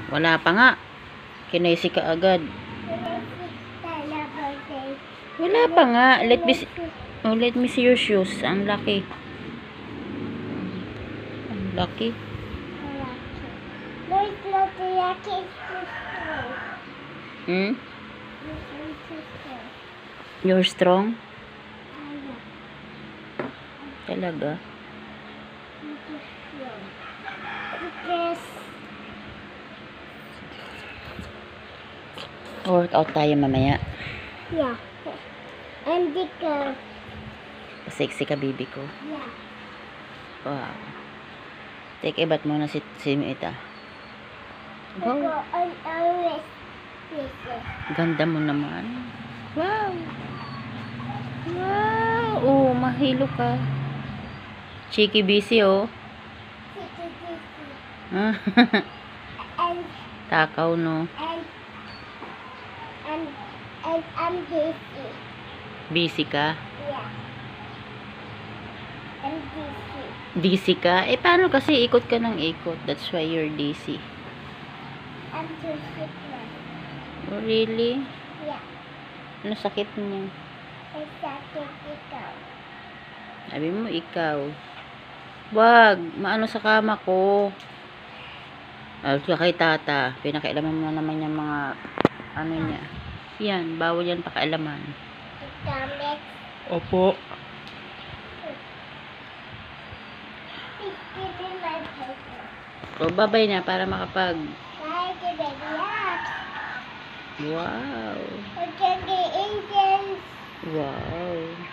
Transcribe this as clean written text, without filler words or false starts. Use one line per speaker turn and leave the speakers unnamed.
Wala pa nga. Kinesi ka agad. Wala pa nga. Let me see your shoes. Ang laki. Ang laki. Hmm? You're strong? Talaga? Workout tayo mamaya.
Yeah. And the girl.
Sexy ka, baby ko.
Yeah.
Wow. Take ibat muna si Mita. Go. Ganda mo naman. Wow. Wow. Oh, mahilo ka. Cheeky busy, oh.
And
Takaw, no?
I'm busy.
Busy ka?
Yeah. I'm busy.
Dizzy ka? Eh, paano kasi ikot ka ng ikot? That's why you're dizzy.
I'm too sick now.
Oh, really?
Yeah.
Ano sakit niya?
It's sakit ikaw.
Sabi mo, ikaw. Wag, maano sa kama ko. Kay tata. Pinakailaman mo na naman yung mga ano niya. Yan, bawal yan pakailaman.
Gamit.
Opo.
Give me my paper.
O, babay na para makapag.
Bye, the baby up.
Wow.
We're gonna be Indians.
Wow.